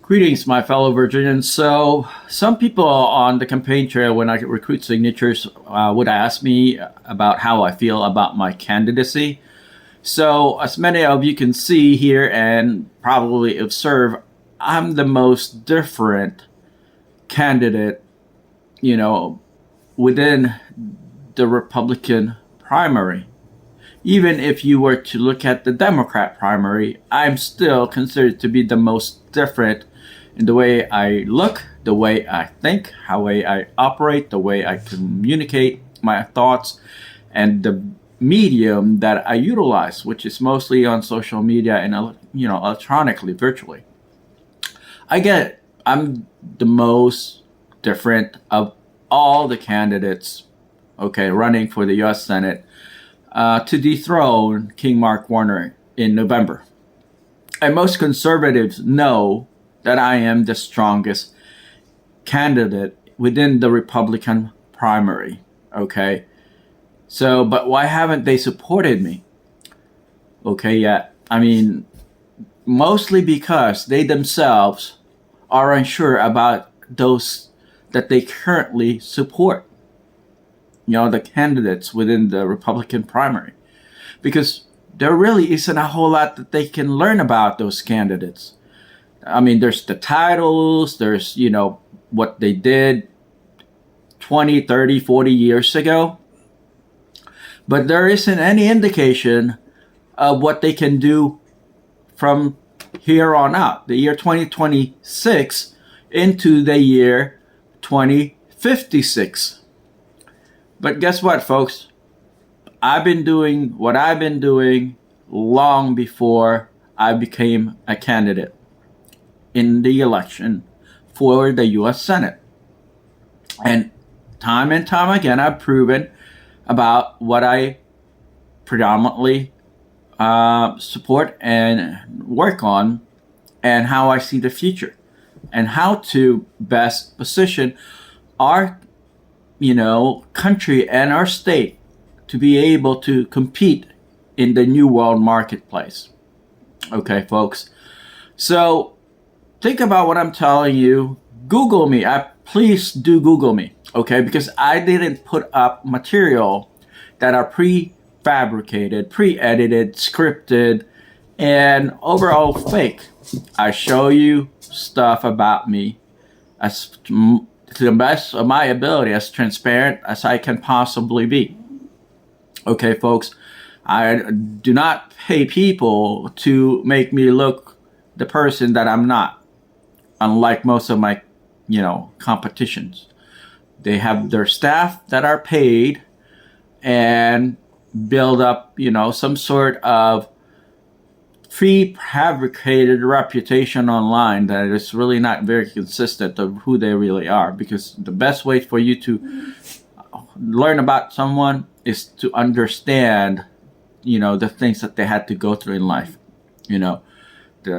Greetings, my fellow Virginians. So, some people on the campaign trail, when I recruit signatures, would ask me about how I feel about my candidacy. So, as many of you can see here and probably observe, I'm the most different candidate, you know, within the Republican primary. Even if you were to look at the Democrat primary, I'm still considered to be the most different in the way I look, the way I think, how way I operate, the way I communicate my thoughts, and the medium that I utilize, which is mostly on social media and electronically, virtually. I get it. I'm the most different of all the candidates, okay, running for the U.S. Senate to dethrone King Mark Warner in November. And most conservatives know that I am the strongest candidate within the Republican primary. Okay. So, but why haven't they supported me? Okay, yet. I mean, mostly because they themselves are unsure about those that they currently support. The candidates within the Republican primary. Because there really isn't a whole lot that they can learn about those candidates. I mean, there's the titles, there's, what they did 20, 30, 40 years ago. But there isn't any indication of what they can do from here on out, the year 2026 into the year 2056. But guess what, folks? I've been doing what I've been doing long before I became a candidate in the election for the U.S. Senate. And time again, I've proven about what I predominantly support and work on, and how I see the future, and how to best position our, country and our state to be able to compete in the new world marketplace. Okay, folks. So think about what I'm telling you. Google me. Please do Google me. Okay, because I didn't put up material that are prefabricated, pre-edited, scripted, and overall fake. I show you stuff about me as to the best of my ability, as transparent as I can possibly be. Okay, folks, I do not pay people to make me look the person that I'm not, unlike most of my, competitions. They have their staff that are paid and build up, some sort of prefabricated reputation online that is really not very consistent of who they really are. Because the best way for you to learn about someone is to understand, the things that they had to go through in life. The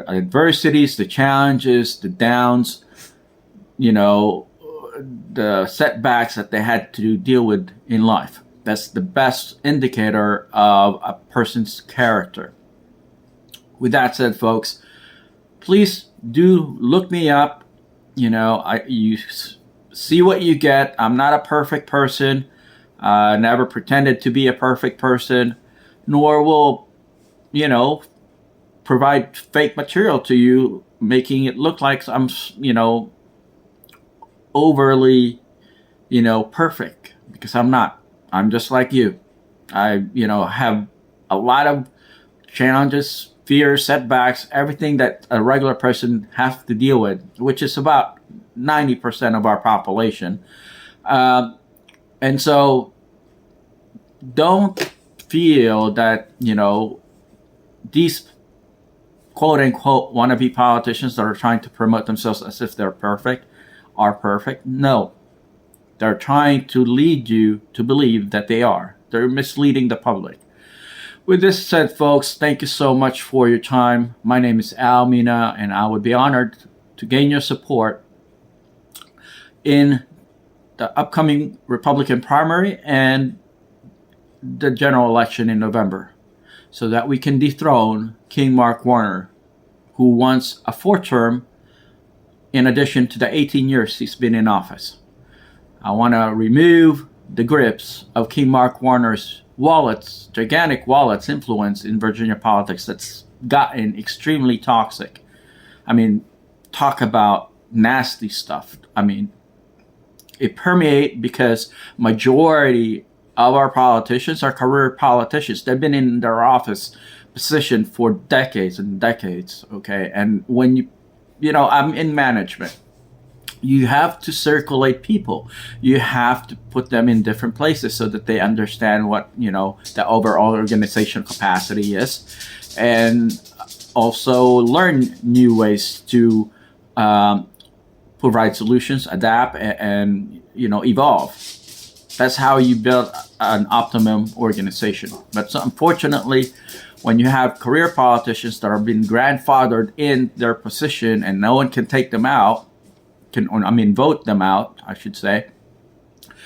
adversities, the challenges, the downs, the setbacks that they had to deal with in life. That's the best indicator of a person's character. With that said, folks, please do look me up. You see what you get. I'm not a perfect person. Never pretended to be a perfect person, nor will, provide fake material to you, making it look like I'm, overly, perfect, because I'm not. I'm just like you. I, have a lot of challenges, fears, setbacks, everything that a regular person has to deal with, which is about 90% of our population. And so don't feel that, these quote unquote wannabe politicians that are trying to promote themselves as if they're perfect are perfect. No, they're trying to lead you to believe that they are. They're misleading the public. With this said, folks, thank you so much for your time. My name is Al Mina, and I would be honored to gain your support in the upcoming Republican primary and the general election in November, so that we can dethrone King Mark Warner, who wants a fourth term in addition to the 18 years he's been in office. I want to remove the grips of King Mark Warner's wallets, gigantic wallets influence in Virginia politics that's gotten extremely toxic. I mean, talk about nasty stuff. I mean, it permeates because majority of our politicians are career politicians. They've been in their office position for decades and decades, okay? And when I'm in management, you have to circulate people. You have to put them in different places so that they understand what, the overall organizational capacity is, and also learn new ways to provide solutions, adapt, and evolve. That's how you build an optimum organization. But so unfortunately, when you have career politicians that are being grandfathered in their position and no one can take them out, vote them out, I should say,